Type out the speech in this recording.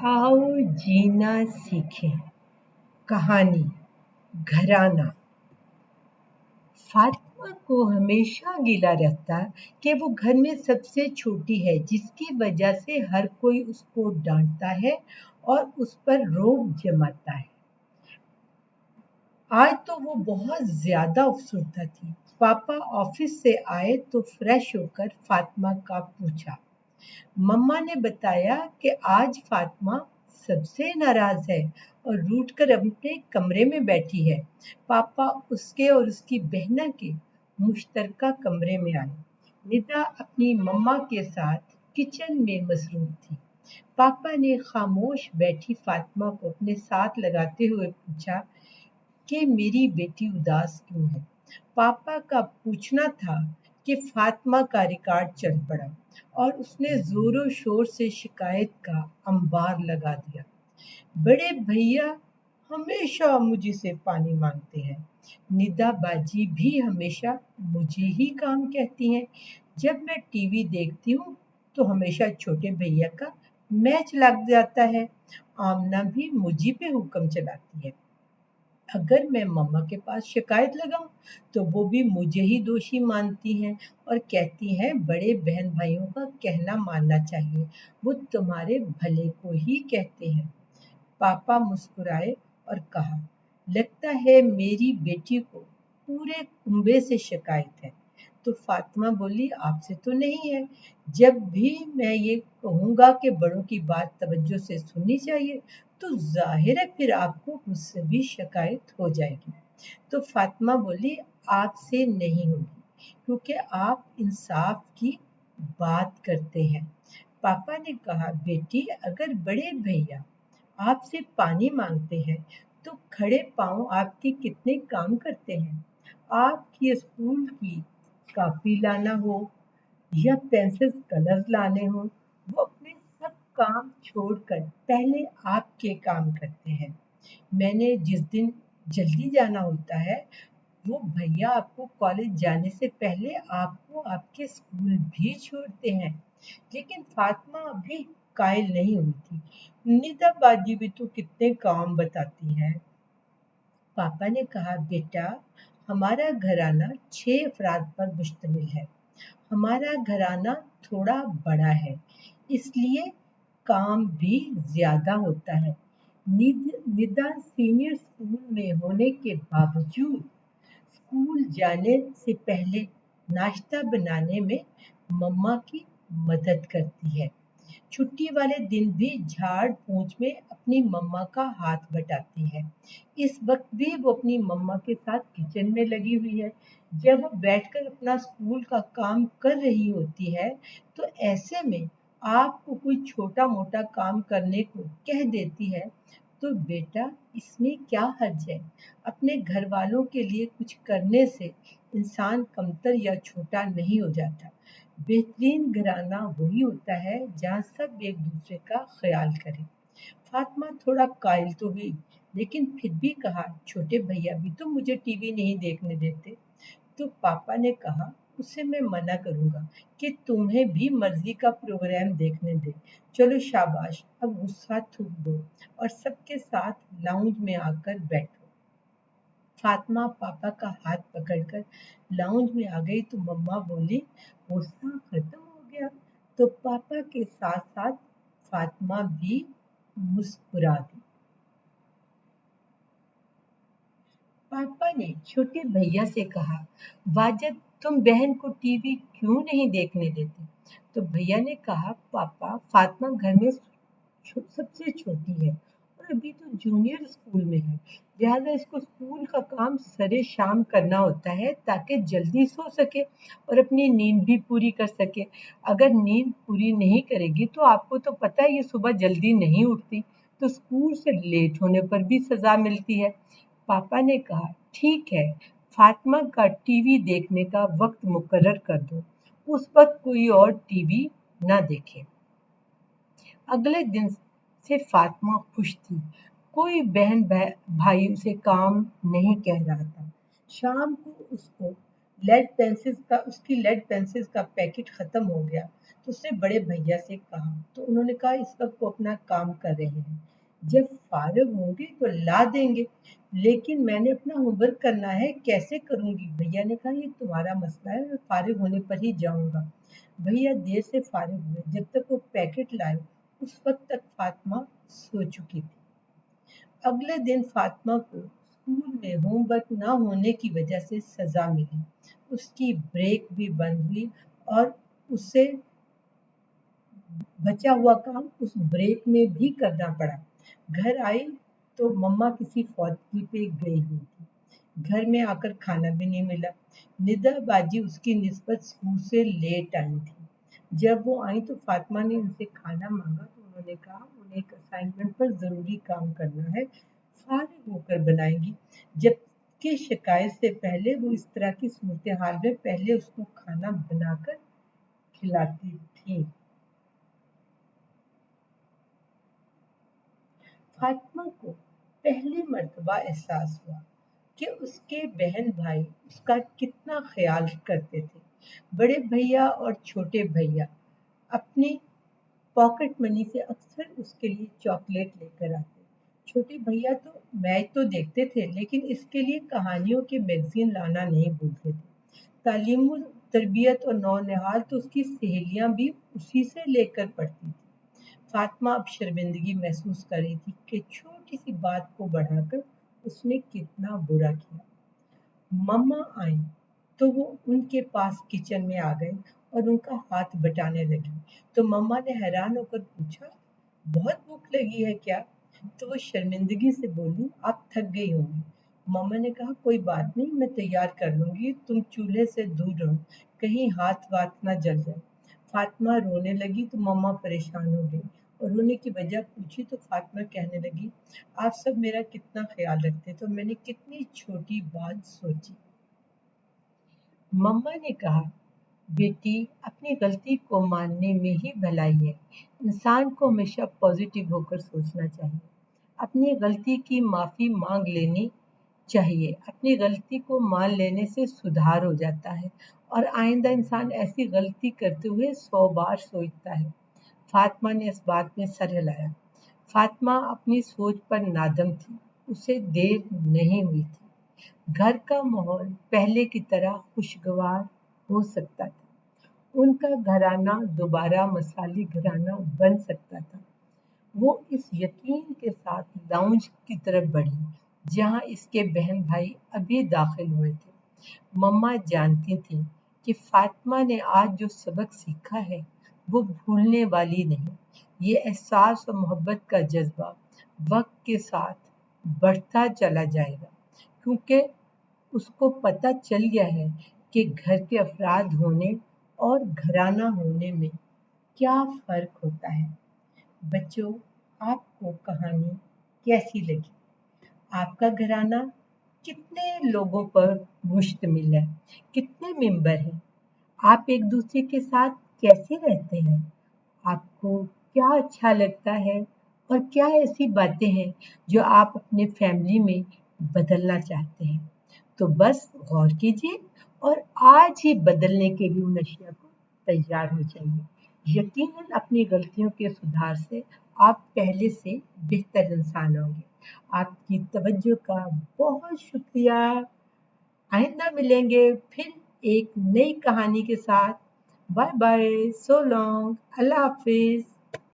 आओ जीना सीखें। कहानी घराना। फातिमा को हमेशा गिला रहता कि वो घर में सबसे छोटी है, जिसकी वजह से हर कोई उसको डांटता है और उस पर रोब जमाता है। आज तो वो बहुत ज्यादा अफसरदा थी। पापा ऑफिस से आए तो फ्रेश होकर फातिमा का पूछा। मम्मा ने बताया कि आज फातिमा सबसे नाराज है और रूठ कर अपने कमरे में बैठी है। पापा उसके और उसकी बहना के मुश्तरका कमरे में आए। निदा अपनी मम्मा के साथ किचन में मसरूफ थी। पापा ने खामोश बैठी फातिमा को अपने साथ लगाते हुए पूछा कि मेरी बेटी उदास क्यों है। पापा का पूछना था कि फातिमा का रिकॉर्ड चल पड़ा और उसने जोरों शोर से शिकायत का अंबार लगा दिया। बड़े भैया हमेशा मुझे से पानी मांगते हैं। निदा बाजी भी हमेशा मुझे ही काम कहती हैं। जब मैं टीवी देखती हूँ तो हमेशा छोटे भैया का मैच लग जाता है। आमना भी मुझी पे हुक्म चलाती है। अगर मैं मम्मा के पास शिकायत लगाऊं तो वो भी मुझे ही दोषी मानती हैं और कहती हैं बड़े बहन भाइयों का कहना मानना चाहिए, वो तुम्हारे भले को ही कहते हैं। पापा मुस्कुराए और कहा, लगता है मेरी बेटी को पूरे कुंबे से शिकायत है। तो फातिमा बोली, आपसे तो नहीं है। जब भी मैं ये कहूँगा कि बड़ों की बात तवज्जो से सुननी चाहिए तो जाहिर है फिर आपको मुझसे भी शिकायत हो जाएगी। तो फातिमा बोली, आपसे नहीं होगी क्योंकि आप इंसाफ की बात करते हैं। पापा ने कहा, बेटी अगर बड़े भैया आपसे पानी मांगते हैं तो खड़े पांव आपके कितने काम करते हैं। आपकी स्कूल की कापी लाना हो या पेंसिल कलर लाने हो, वो अपने सब काम छोड़कर पहले आपके काम करते हैं। मैंने जिस दिन जल्दी जाना होता है वो भैया आपको कॉलेज जाने से पहले आपको आपके स्कूल भी छोड़ते हैं। लेकिन फातिमा अभी कायल नहीं हुई थी। निदा बाजी भी तो कितने काम बताती है। पापा ने कहा, बेटा हमारा घराना 6 अफराद पर मुश्तमिल है। हमारा घराना थोड़ा बड़ा है, इसलिए काम भी ज्यादा होता है। निदा सीनियर स्कूल में होने के बावजूद स्कूल जाने से पहले नाश्ता बनाने में मम्मा की मदद करती है। छुट्टी वाले दिन भी झाड़ पोंछ में अपनी मम्मा का हाथ बटाती है। इस वक्त भी वो अपनी मम्मा के साथ किचन में लगी हुई है। जब वो बैठकर अपना स्कूल का काम कर रही होती है तो ऐसे में आपको कोई छोटा मोटा काम करने को कह देती है तो बेटा इसमें क्या हर्ज है। अपने घर वालों के लिए कुछ करने से इंसान कमतर या छोटा नहीं हो जाता। बेहतरीन घराना वही होता है जहाँ सब एक दूसरे का ख्याल करें। फातिमा थोड़ा कायल तो हुई, लेकिन फिर भी कहा, छोटे भैया भी तो मुझे टीवी नहीं देखने देते। तो पापा ने कहा, उसे मैं मना करूंगा कि तुम्हें भी मर्जी का प्रोग्राम देखने दे। चलो शाबाश, अब गुस्सा थूक दो और सबके साथ लाउंज में आकर बैठो। फातिमा पापा का हाथ पकड़कर लाउंज में आ गई तो मम्मा बोली, गुस्सा खत्म हो गया। तो पापा के साथ साथ फातिमा भी मुस्कुरा दी। पापा ने छोटे भैया से कहा, वाजद तुम बहन को टीवी क्यों नहीं देखने देते। तो भैया ने कहा, पापा फातिमा घर में सबसे छोटी है और अभी तो जूनियर स्कूल में है, लिहाजा इसको स्कूल का काम सरे शाम करना होता है ताकि जल्दी सो सके और अपनी नींद भी पूरी कर सके। अगर नींद पूरी नहीं करेगी तो आपको तो पता है ये सुबह जल्दी नहीं उठती, तो स्कूल से लेट होने पर भी सजा मिलती है। पापा ने कहा, ठीक है, फातिमा का टीवी देखने का वक्त मुकर्रर कर दो, उस वक्त कोई और टीवी ना देखे। अगले दिन से फातिमा खुश थी। कोई बहन भाई उसे काम नहीं कह रहा था। शाम को उसकी लेड पेंसिल्स का पैकेट खत्म हो गया उसने बड़े भैया से कहा तो उन्होंने कहा इस वक्त वो अपना काम कर रहे हैं, जब फारिग होंगे तो ला देंगे, लेकिन मैंने अपना होमवर्क करना है, कैसे करूंगी? भैया ने कहा ये तुम्हारा मसला है, मैं फारिग होने पर ही जाऊंगा। भैया देर से फारिग हुए, जब तक वो पैकेट लाए उस वक्त तक फातिमा सो चुकी थी। अगले दिन फातिमा को स्कूल में होमवर्क न होने की वजह से सजा मिली, उसकी ब्रेक भी बंद हुई और उसे बचा हुआ काम उस ब्रेक में भी करना पड़ा। घर आई तो मम्मा किसी फौतगी पे गई हुई थी, घर में आकर खाना भी नहीं मिला। निदा बाजी उसकी निस्बत स्कूल से लेट आई थी। जब वो आई तो फातिमा ने उनसे खाना मांगा तो उन्होंने कहा उन्हें एक असाइनमेंट पर जरूरी काम करना है, फारिग होकर बनाएंगी। जबकि शिकायत से पहले वो इस तरह की सूरत हाल में पहले उसको खाना बनाकर खिलाती थी। फातिमा को पहली मर्तबा एहसास हुआ कि उसके बहन भाई उसका कितना ख्याल करते थे। बड़े भैया और छोटे भैया अपनी पॉकेट मनी से अक्सर उसके लिए चॉकलेट लेकर आते। छोटे भैया तो मैच तो देखते थे लेकिन इसके लिए कहानियों के मैगजीन लाना नहीं भूलते थे। तालीम तरबियत और नौनिहाल तो उसकी सहेलियां भी उसी से लेकर पढ़ती थी। फातिमा अब शर्मिंदगी महसूस कर रही थी कि छोटी सी बात को बढ़ाकर उसने कितना बुरा किया। मम्मा आई तो वो उनके पास किचन में आ गए और उनका हाथ बटाने लगी। तो मम्मा ने हैरान होकर पूछा, बहुत भूख लगी है क्या? तो वो शर्मिंदगी से बोली, आप थक गई होंगी। मम्मा ने कहा, कोई बात नहीं, मैं तैयार कर लूंगी, तुम चूल्हे से दूर रहो, कहीं हाथ वाथ ना जल जाए। फातिमा रोने लगी तो मम्मा परेशान हो गई और रोने की वजह पूछी तो फातिमा कहने लगी, आप सब मेरा कितना ख्याल रखते तो मैंने कितनी छोटी बात सोची। मम्मा ने कहा, बेटी अपनी गलती को मानने में ही भलाई है। इंसान को हमेशा पॉजिटिव होकर सोचना चाहिए। अपनी गलती की माफ़ी मांग लेनी चाहिए। अपनी गलती को मान लेने से सुधार हो जाता है और आइंदा इंसान ऐसी गलती करते हुए 100 बार सोचता है। फातिमा ने इस बात में सर हिलाया। फातिमा अपनी सोच पर नादम थी। उसे देर नहीं हुई थी। घर का माहौल पहले की तरह खुशगवार हो सकता था। उनका घराना दोबारा मसाली घराना बन सकता था। वो इस यकीन के साथ लाउंज की तरफ बढ़ी जहां इसके बहन भाई अभी दाखिल हुए थे। मम्मा जानती थी कि फातिमा ने आज जो सबक सीखा है वो भूलने वाली नहीं। ये एहसास और मोहब्बत का जज्बा वक्त के साथ बढ़ता चला जाएगा, क्योंकि उसको पता चल गया है कि घर के अफराद होने और घराना होने में क्या फ़र्क होता है। बच्चों, आपको कहानी कैसी लगी? आपका घराना कितने लोगों पर मुश्तमिल है? कितने मेंबर हैं? आप एक दूसरे के साथ कैसे रहते हैं? आपको क्या अच्छा लगता है और क्या ऐसी बातें हैं जो आप अपने फैमिली में बदलना चाहते हैं? तो बस गौर कीजिए और आज ही बदलने के लिए उन अशिया को तैयार हो जाइए। यकीनन अपनी गलतियों के सुधार से आप पहले से बेहतर इंसान होंगे। आपकी तवज्जो का बहुत शुक्रिया। आइंदा मिलेंगे फिर एक नई कहानी के साथ। बाय बाय, सो लॉन्ग, अल्लाह हाफिज।